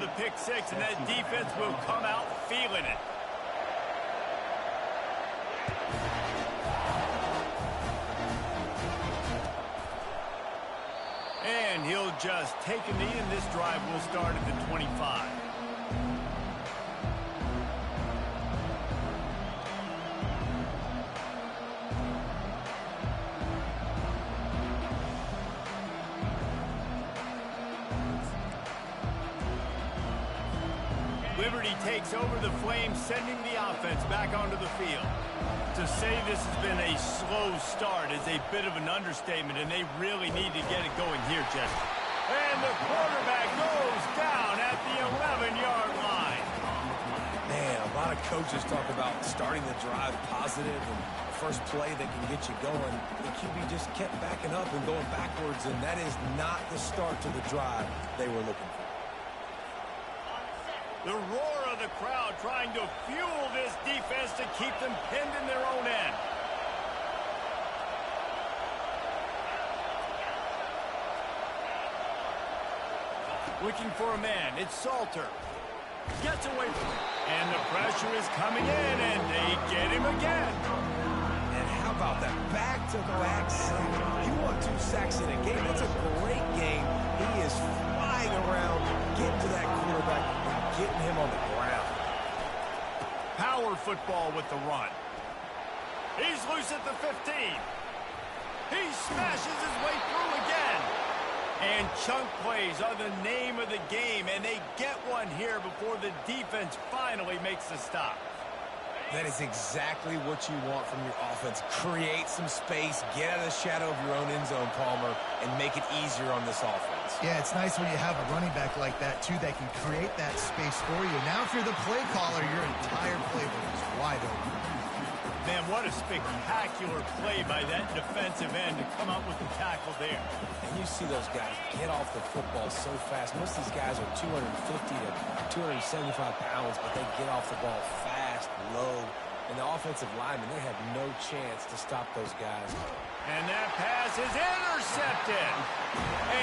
the pick six, and that defense will come out feeling it. And he'll just take a knee, and this drive will start at the 25. Liberty takes over the Flames, sending the offense back onto the field. To say this has been a slow start is a bit of an understatement, and they really need to get it going here, Jesse. And the quarterback goes down at the 11-yard line. Man, a lot of coaches talk about starting the drive positive and the first play that can get you going. The QB just kept backing up and going backwards, and that is not the start to the drive they were looking for. The roar of the crowd trying to fuel this defense to keep them pinned in their own end. Looking for a man, it's Salter. Gets away from him. And the pressure is coming in, and they get him again. And how about that back-to-back sack? You want 2 sacks in a game, that's a great game. He is flying around, getting to that quarterback, and getting him on the ground. Power football with the run. He's loose at the 15. He smashes his way through again. And chunk plays are the name of the game, and they get one here before the defense finally makes the stop. That is exactly what you want from your offense. Create some space, get out of the shadow of your own end zone, Palmer, and make it easier on this offense. Yeah, it's nice when you have a running back like that, too, that can create that space for you. Now, if you're the play caller, your entire playbook is wide open. Man, what a spectacular play by that defensive end to come up with the tackle there. And you see those guys get off the football so fast. Most of these guys are 250 to 275 pounds, but they get off the ball fast, low. And the offensive linemen, they have no chance to stop those guys. And that pass is intercepted.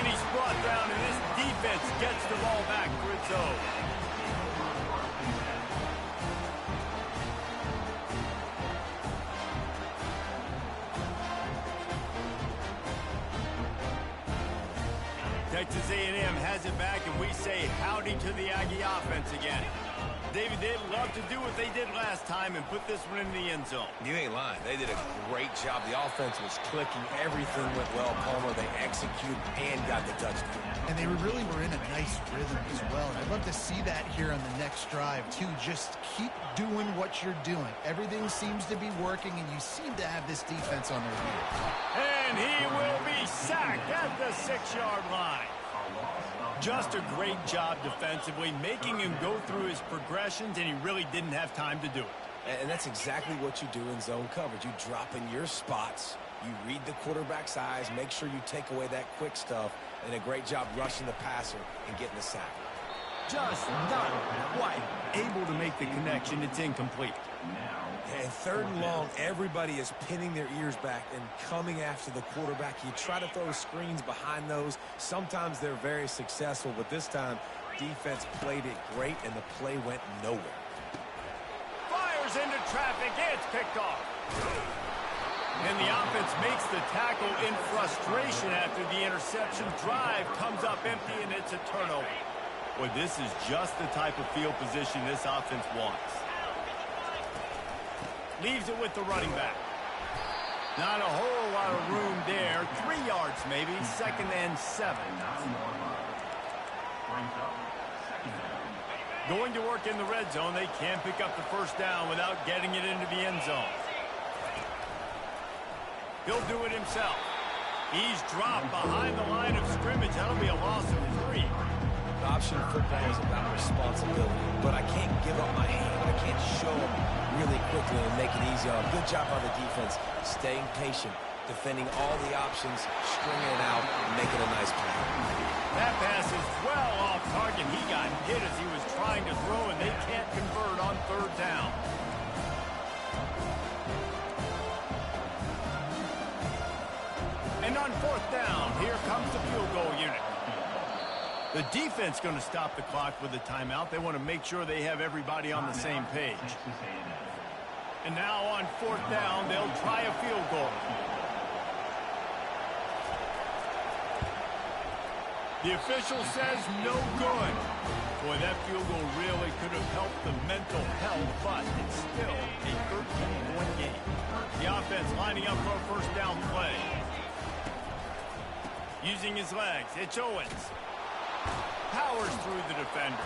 And he's brought down, and this defense gets the ball back for its own. Texas A&M has it back, and we say howdy to the Aggie offense again. David, they'd love to do what they did last time and put this one in the end zone. You ain't lying. They did a great job. The offense was clicking. Everything went well, Palmer. They executed and got the touchdown. And they really were in a nice rhythm as well. And I'd love to see that here on the next drive, too. Just keep doing what you're doing. Everything seems to be working, and you seem to have this defense on their heels. And he will be sacked at the 6-yard line. Just a great job defensively, making him go through his progressions, and he really didn't have time to do it. And that's exactly what you do in zone coverage. You drop in your spots, you read the quarterback's eyes, make sure you take away that quick stuff, and a great job rushing the passer and getting the sack. Just not quite able to make the connection. It's incomplete. And 3rd and long, everybody is pinning their ears back and coming after the quarterback. You try to throw screens behind those. Sometimes they're very successful, but this time, defense played it great, and the play went nowhere. Fires into traffic. It's picked off. And the offense makes the tackle in frustration after the interception. Drive comes up empty, and it's a turnover. Boy, this is just the type of field position this offense wants. Leaves it with the running back. Not a whole lot of room there. 3 yards maybe. 2nd and 7. Going to work in the red zone. They can't pick up the first down without getting it into the end zone. He'll do it himself. He's dropped behind the line of scrimmage. That'll be a loss of 3. Option football is about responsibility, but I can't give up my hand. I can't show them really quickly and make it easy on them. Good job by the defense, staying patient, defending all the options, stringing it out, and making a nice play. That pass is well off target. He got hit as he was trying to throw, and they can't convert on 3rd down. And on 4th down, here comes the field goal unit. The defense going to stop the clock with the timeout. They want to make sure they have everybody on the same page. And now on 4th down, they'll try a field goal. The official says no good. Boy, that field goal really could have helped the mental health, but it's still a 13-point game. The offense lining up for a 1st down play. Using his legs, it's Owens. Powers through the defender.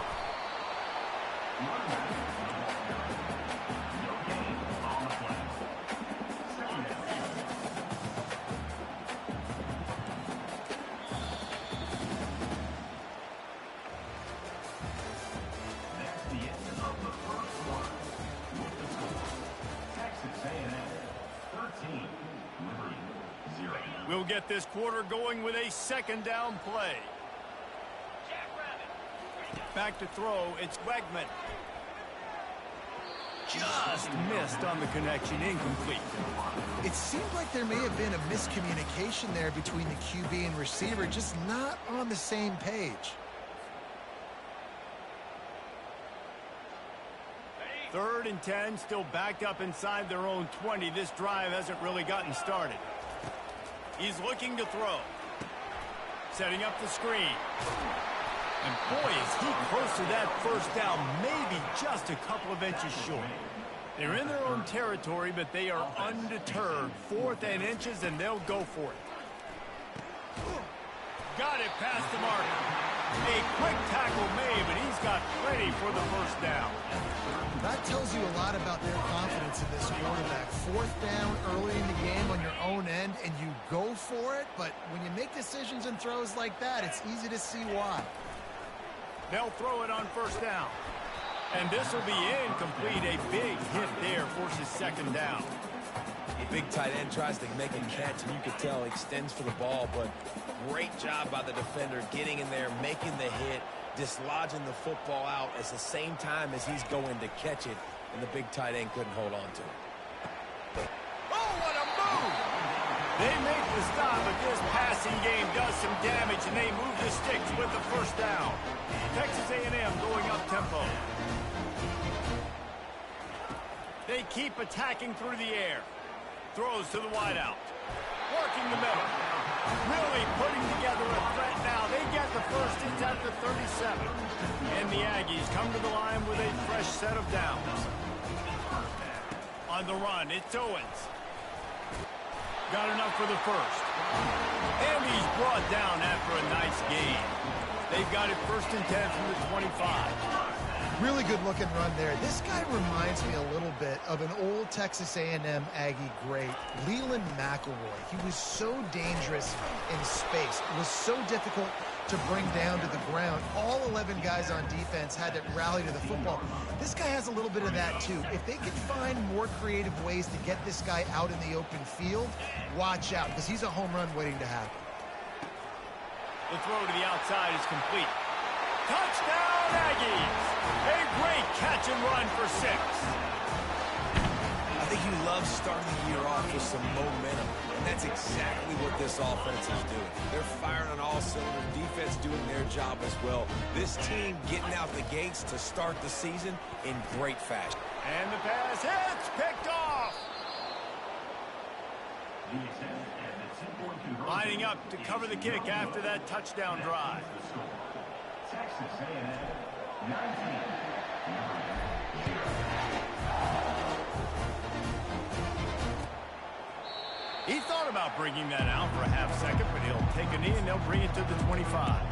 We'll get this quarter going with a 2nd down play. Back to throw, it's Wegman. Just missed on the connection, incomplete. It seemed like there may have been a miscommunication there between the QB and receiver, just not on the same page. 3rd and 10, still backed up inside their own 20. This drive hasn't really gotten started. He's looking to throw. Setting up the screen. And boy, is he close to that 1st down, maybe just a couple of inches short. They're in their own territory, but they are undeterred. 4th and inches, and they'll go for it. Got it past the marker. A quick tackle made, but he's got plenty for the 1st down. That tells you a lot about their confidence in this quarterback. 4th down early in the game on your own end, and you go for it, but when you make decisions and throws like that, it's easy to see why. They'll throw it on 1st down. And this will be incomplete. A big hit there forces 2nd down. A big tight end tries to make a catch, and you can tell he extends for the ball, but great job by the defender getting in there, making the hit, dislodging the football out at the same time as he's going to catch it, and the big tight end couldn't hold on to it. Oh, what a move! They make the stop, but this passing game does some damage, and they move the sticks with the 1st down. Texas A&M going up tempo. They keep attacking through the air. Throws to the wideout. Working the middle. Really putting together a threat now. They get the 1st. It's at the 37. And the Aggies come to the line with a fresh set of downs. On the run, it's Owens. Got enough for the 1st. And he's brought down after a nice gain. They've got it 1st and 10 from the 25. Really good looking run there. This guy reminds me a little bit of an old Texas A&M Aggie great, Leland McElroy. He was so dangerous in space. It was so difficult to bring down to the ground. All 11 guys on defense had to rally to the football. This guy has a little bit of that too. If they can find more creative ways to get this guy out in the open field, watch out, because he's a home run waiting to happen. The throw to the outside is complete. Touchdown, Aggies! A great catch and run for 6. I think he loves starting the year off with some momentum, and that's exactly what this offense is doing. They're firing on all cylinders, defense doing their job as well. This team getting out the gates to start the season in great fashion. And the pass hits, picked off. Lining up to cover the kick after that touchdown drive. Texas A&M 19. He thought about bringing that out for a half second, but he'll take a knee and they'll bring it to the 25.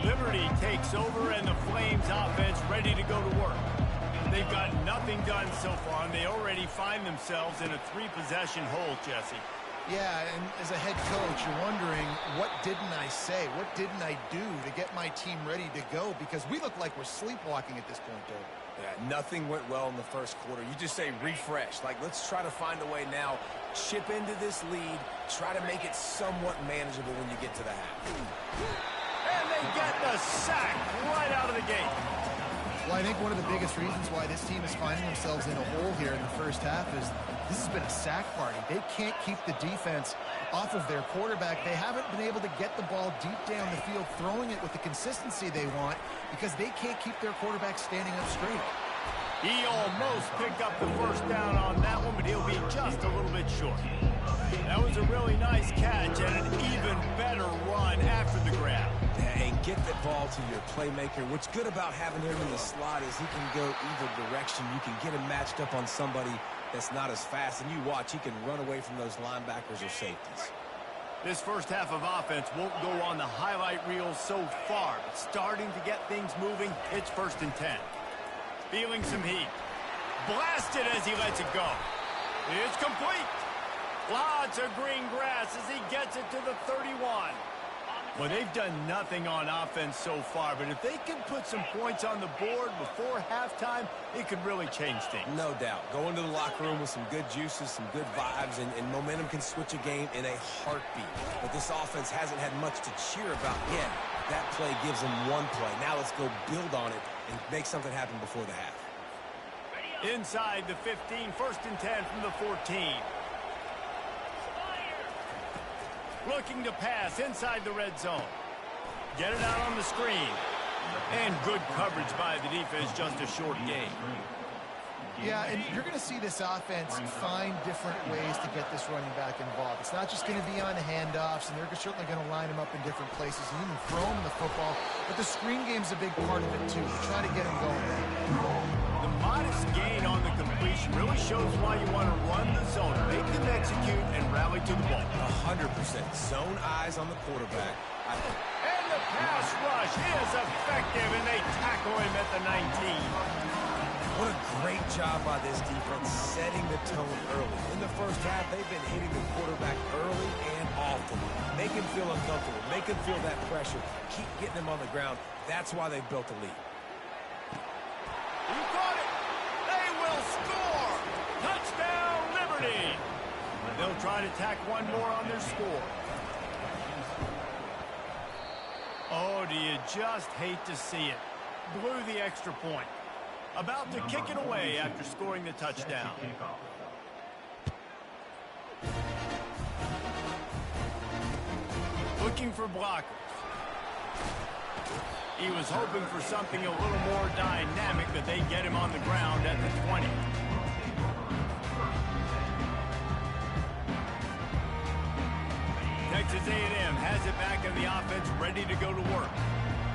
Liberty takes over and the Flames offense ready to go to work. They've got nothing done so far, and they already find themselves in a 3-possession hole, Jesse. Yeah, and as a head coach, you're wondering, what didn't I say? What didn't I do to get my team ready to go? Because we look like we're sleepwalking at this point, Dave. Yeah, nothing went well in the 1st quarter. You just say refresh. Like, let's try to find a way now. Chip into this lead. Try to make it somewhat manageable when you get to the half. And they get the sack right out of the gate. Well, I think one of the biggest reasons why this team is finding themselves in a hole here in the first half is this has been a sack party. They can't keep the defense off of their quarterback. They haven't been able to get the ball deep down the field, throwing it with the consistency they want because they can't keep their quarterback standing up straight. He almost picked up the first down on that one, but he'll be just a little bit short. That was a really nice catch and an even better run after the grab. Yeah, and get the ball to your playmaker. What's good about having him in the slot is he can go either direction. You can get him matched up on somebody that's not as fast, and you watch, he can run away from those linebackers or safeties. This first half of offense won't go on the highlight reel so far, but starting to get things moving. It's 1st and 10. Feeling some heat. Blasted as he lets it go. It's complete. Lots of green grass as he gets it to the 31. Well, they've done nothing on offense so far, but if they can put some points on the board before halftime, it could really change things. No doubt. Go into the locker room with some good juices, some good vibes, and momentum can switch a game in a heartbeat. But this offense hasn't had much to cheer about yet. That play gives them one play. Now let's go build on it and make something happen before the half. Inside the 15, 1st and 10 from the 14. Looking to pass inside the red zone. Get it out on the screen. And good coverage by the defense, just a short gain. Yeah, and you're going to see this offense find different ways to get this running back involved. It's not just going to be on handoffs, and they're certainly going to line him up in different places and even throw him the football. But the screen game's a big part of it, too. Try to get him going there. The modest gain on the completion really shows why you want to run the zone. Make them execute and rally to the ball. 100%. Zone eyes on the quarterback. And the pass rush is effective, and they tackle him at the 19. What a great job by this defense setting the tone early. In the first half, they've been hitting the quarterback early and often. Make him feel uncomfortable. Make him feel that pressure. Keep getting him on the ground. That's why they've built a lead. He caught it. They will score. Touchdown, Liberty. They'll try to tack one more on their score. Oh, do you just hate to see it? Blew the extra point. About to kick it away after scoring the touchdown. Looking for blockers. He was hoping for something a little more dynamic, but they get him on the ground at the 20. Texas A&M has it back in the offense, ready to go to work.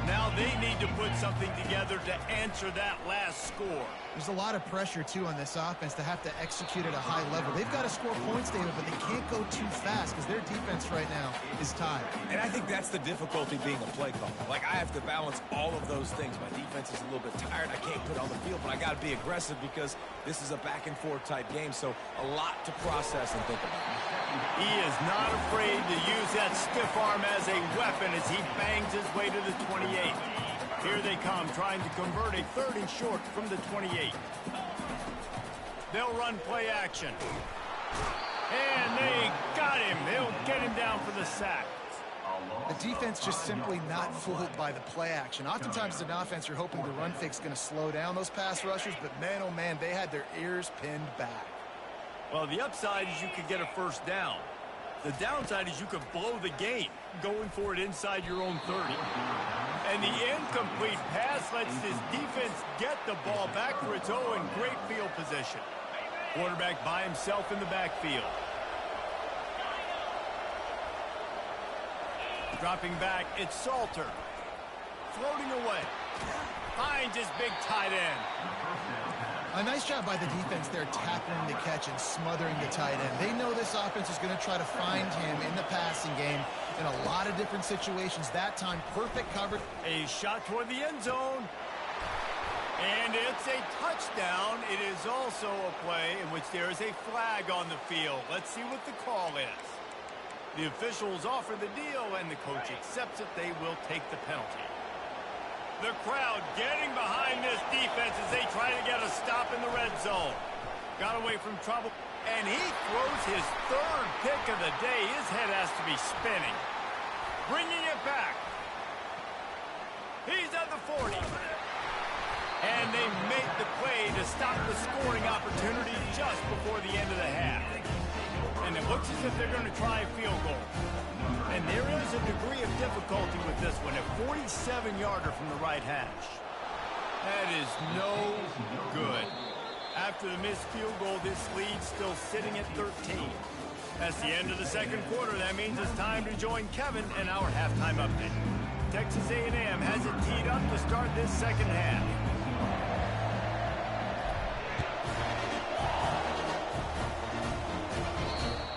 Now they need to put something together to answer that last score. There's a lot of pressure, too, on this offense to have to execute at a high level. They've got to score points, David, but they can't go too fast because their defense right now is tired. And I think that's the difficulty being a play caller. Like, I have to balance all of those things. My defense is a little bit tired. I can't put on the field, but I got to be aggressive because this is a back-and-forth type game, so a lot to process and think about. He is not afraid to use that stiff arm as a weapon as he bangs his way to the 28. Here they come, trying to convert a 3rd and short from the 28. They'll run play action. And they got him. They'll get him down for the sack. The defense just simply not fooled by the play action. Oftentimes as an offense, you're hoping the run fake's going to slow down those pass rushers, but man, oh man, they had their ears pinned back. Well, the upside is you could get a first down. The downside is you could blow the game going for it inside your own 30. And the incomplete pass lets this defense get the ball back for its own great field position. Quarterback by himself in the backfield. Dropping back, it's Salter. Floating away. Finds his big tight end. A nice job by the defense there tackling the catch and smothering the tight end. They know this offense is going to try to find him in the passing game in a lot of different situations. That time, perfect coverage. A shot toward the end zone. And it's a touchdown. It is also a play in which there is a flag on the field. Let's see what the call is. The officials offer the deal, and the coach accepts it. They will take the penalty. The crowd getting behind this defense as they try to get a stop in the red zone. Got away from trouble, and he throws his 3rd pick of the day. His head has to be spinning. Bringing it back. He's at the 40. And they make the play to stop the scoring opportunity just before the end of the half. And it looks as if they're going to try a field goal. And there is a degree of difficulty with this one, a 47-yarder from the right hash. That is no good. After the missed field goal, this lead's still sitting at 13. That's the end of the second quarter. That means it's time to join Kevin in our halftime update. Texas A&M has it teed up to start this second half.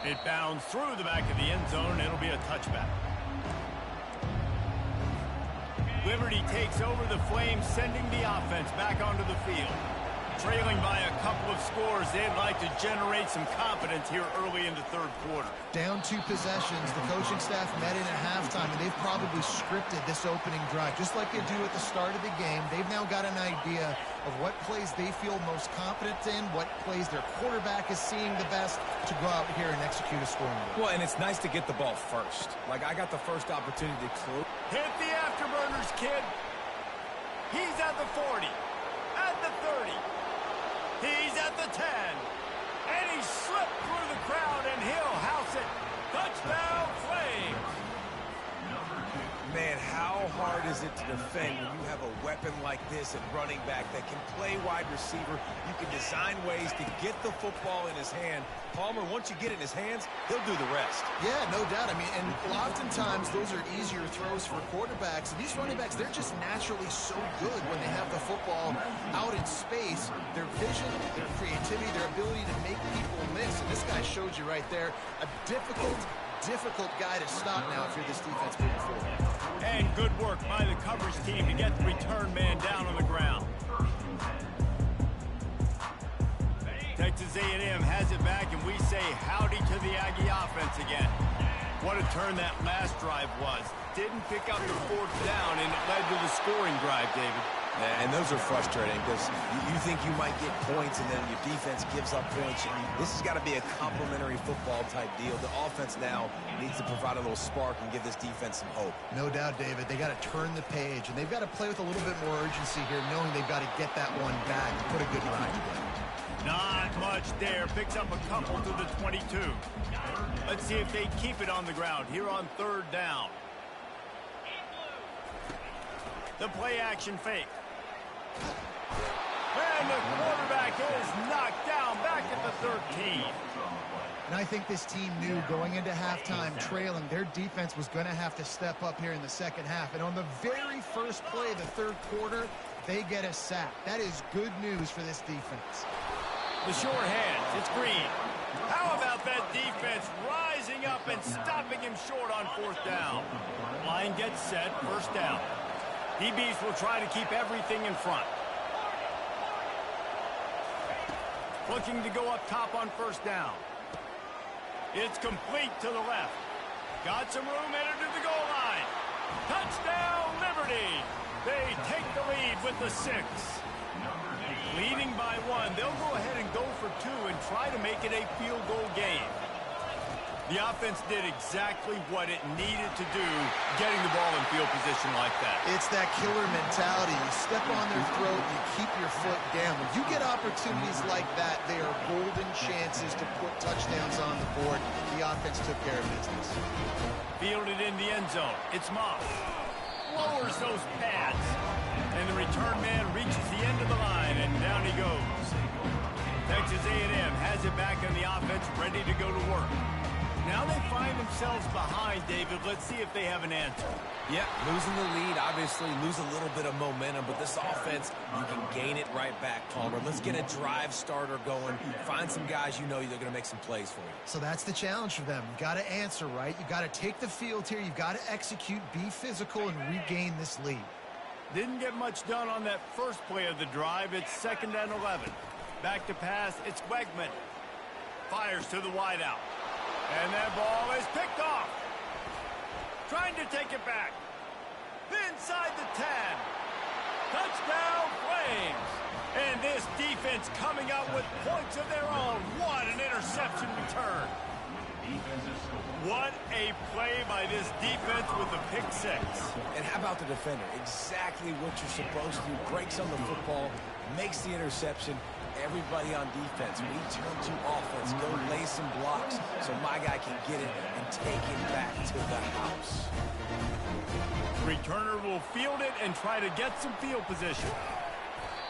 It bounds through the back of the end zone, and it'll be a touchback. Liberty takes over the Flames, sending the offense back onto the field. Trailing by a couple of scores, they'd like to generate some confidence here early in the third quarter. Down 2 possessions, the coaching staff met in at halftime, and they've probably scripted this opening drive. Just like they do at the start of the game, they've now got an idea of what plays they feel most confident in, what plays their quarterback is seeing the best to go out here and execute a scoring move. Well, and it's nice to get the ball first. Like, I got the first opportunity to close. Hit the afterburners, kid. He's at the 40, at the 30. He's at the 10. And he slipped through the crowd, and he'll house it. Touchdown, Flames. Man, how hard is it to defend when you have a weapon like this at running back that can play wide receiver? You can design ways to get the football in his hand. Palmer, once you get it in his hands, he'll do the rest. Yeah, no doubt. I mean, and oftentimes those are easier throws for quarterbacks. And these running backs, they're just naturally so good when they have the football out in space. Their vision, their creativity, their ability to make people miss. And this guy showed you right there a difficult guy to stop now if you're this defense moving forward. And good work by the coverage team to get the return man down on the ground. Texas A&M has it back, and we say howdy to the Aggie offense again. What a turn that last drive was. Didn't pick up the fourth down, and it led to the scoring drive, David. Yeah, and those are frustrating because you think you might get points and then your defense gives up points. This has got to be a complementary football type deal. The offense now needs to provide a little spark and give this defense some hope. No doubt, David. They got to turn the page, and they've got to play with a little bit more urgency here, knowing they've got to get that one back and put a good drive together. Not much there. Picks up a couple to the 22. Let's see if they keep it on the ground here on third down. The play action fake. And the quarterback is knocked down back at the 13. And I think this team knew going into halftime trailing, their defense was going to have to step up here in the second half. And on the very first play of the third quarter, they get a sack. That is good news for this defense. The short hands, it's Green. How about that defense rising up and stopping him short on fourth down? Line gets set, first down. DBs will try to keep everything in front. Looking to go up top on first down. It's complete to the left. Got some room, headed to the goal line. Touchdown, Liberty. They take the lead with the 6. Leading by 1, they'll go ahead and go for 2 and try to make it a field goal game. The offense did exactly what it needed to do, getting the ball in field position like that. It's that killer mentality. You step on their throat, you keep your foot down. When you get opportunities like that, they are golden chances to put touchdowns on the board. The offense took care of business. Fielded in the end zone. It's Moss. Lowers those pads. And the return man reaches the end of the line, and down he goes. Texas A&M has it back on the offense, ready to go to work. Now they find themselves behind, David. Let's see if they have an answer. Yeah, losing the lead, obviously, lose a little bit of momentum, but this offense, you can gain it right back, Palmer. Let's get a drive starter going. Find some guys you know they're going to make some plays for you. So that's the challenge for them. You got to answer, right? You got to take the field here. You've got to execute, be physical, and regain this lead. Didn't get much done on that first play of the drive. It's 2nd and 11. Back to pass, it's Wegman. Fires to the wideout. And that ball is picked off. Trying to take it back. Inside the 10. Touchdown, Flames. And this defense coming up with points of their own. What an interception return. What a play by this defense with the pick six. And how about the defender? Exactly what you're supposed to do. Breaks on the football, makes the interception. Everybody on defense, we turn to offense. Go lay some blocks so my guy can get it and take it back to the house. Returner will field it and try to get some field position.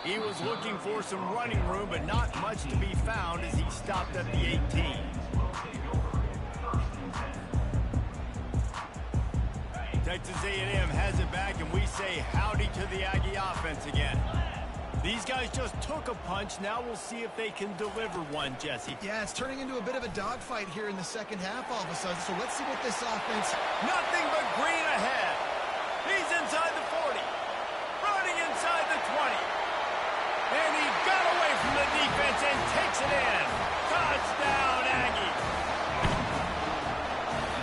He was looking for some running room, but not much to be found as he stopped at the 18. Texas A&M has it back, and we say howdy to the Aggie offense again. These guys just took a punch. Now we'll see if they can deliver one, Jesse. Yeah, it's turning into a bit of a dogfight here in the second half all of a sudden. So let's see what this offense... Nothing but green ahead. He's inside the 40. Running inside the 20. And he got away from the defense and takes it in. Touchdown, Aggie.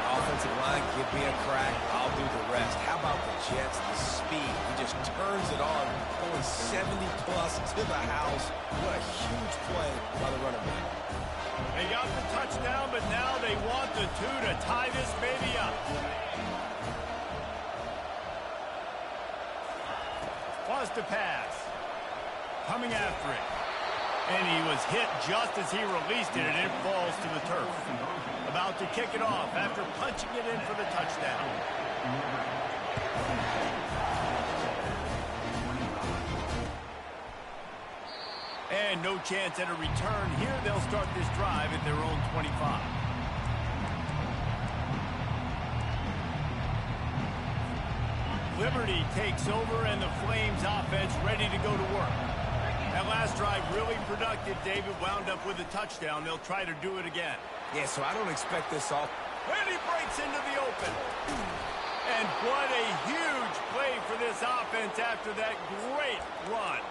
Offensive line, give me a crack. I'll do the rest. How about the Jets, the speed? He just turns it on, going 70-plus to the house. What a huge play by the running back. They got the touchdown, but now they want the two to tie this baby up. Wants to pass. Coming after it. And he was hit just as he released it, and it falls to the turf. About to kick it off after punching it in for the touchdown. And no chance at a return here. They'll start this drive at their own 25. Liberty takes over, and the Flames offense ready to go to work. That last drive really productive. David wound up with a touchdown. They'll try to do it again. Yeah, so I don't expect this off. And he breaks into the open. And what a huge play for this offense after that great run.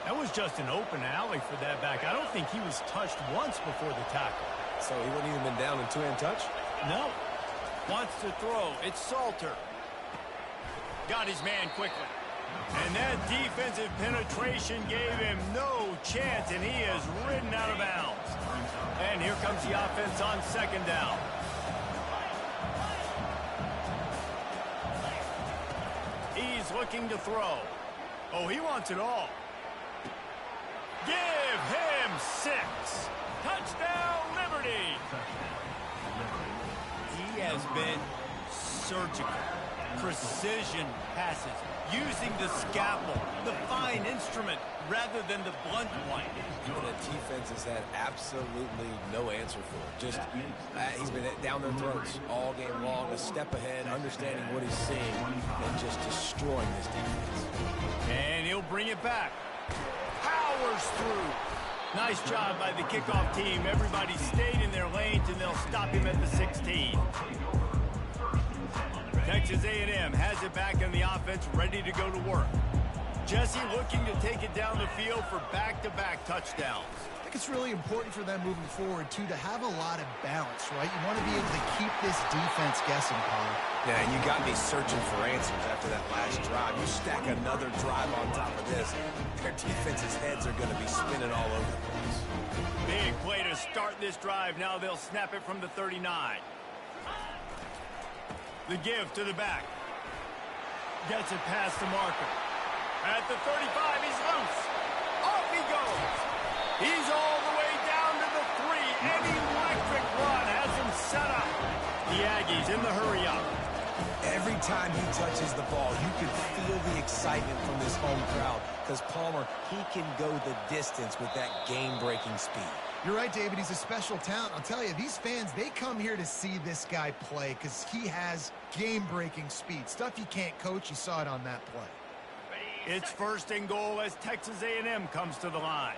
That was just an open alley for that back. I don't think he was touched once before the tackle. So he wouldn't even been down in two-hand touch? No. Wants to throw. It's Salter. Got his man quickly. And that defensive penetration gave him no chance, and he is ridden out of bounds. And here comes the offense on second down. He's looking to throw. Oh, he wants it all. Give him 6. Touchdown, Liberty. He has been surgical. Precision passes, using the scalpel, the fine instrument, rather than the blunt one. And the defense has had absolutely no answer for it. Just, he's been down their throats all game long, a step ahead, understanding what he's seeing, and just destroying this defense. And he'll bring it back. Powers through. Nice job by the kickoff team. Everybody stayed in their lanes, and they'll stop him at the 16. Texas A&M has it back in the offense, ready to go to work. Jesse looking to take it down the field for back-to-back touchdowns. I think it's really important for them moving forward, too, to have a lot of balance, right? You want to be able to keep this defense guessing, Paul. Yeah, and you got me searching for answers after that last drive. You stack another drive on top of this, their defense's heads are going to be spinning all over the place. Big play to start this drive. Now they'll snap it from the 39. The give to the back. Gets it past the marker. At the 35, he's loose. Off he goes. He's all the way down to the 3. An electric run has him set up. The Aggies in the hurry up. Every time he touches the ball, you can feel the excitement from this home crowd. Because Palmer, he can go the distance with that game-breaking speed. You're right, David. He's a special talent. I'll tell you, these fans, they come here to see this guy play because he has game-breaking speed. Stuff you can't coach. You saw it on that play. It's first and goal as Texas A&M comes to the line.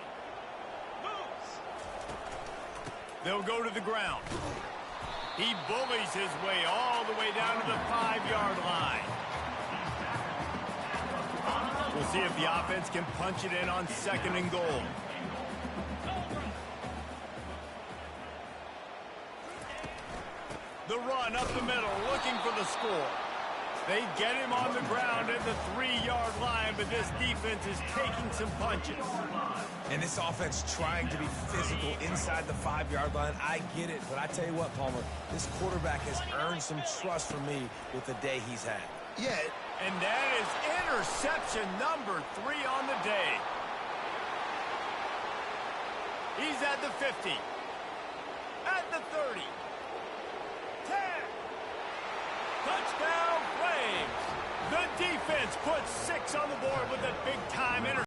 They'll go to the ground. He bullies his way all the way down to the 5-yard line. We'll see if the offense can punch it in on second and goal. The run up the middle, looking for the score. They get him on the ground at the 3-yard line, but this defense is taking some punches. And this offense trying to be physical inside the 5-yard line. I get it, but I tell you what, Palmer, this quarterback has earned some trust from me with the day he's had. Yeah. And that is interception number 3 on the day. He's at the 50. At the 30. 10. Touchdown Flames. The defense puts 6 on the board.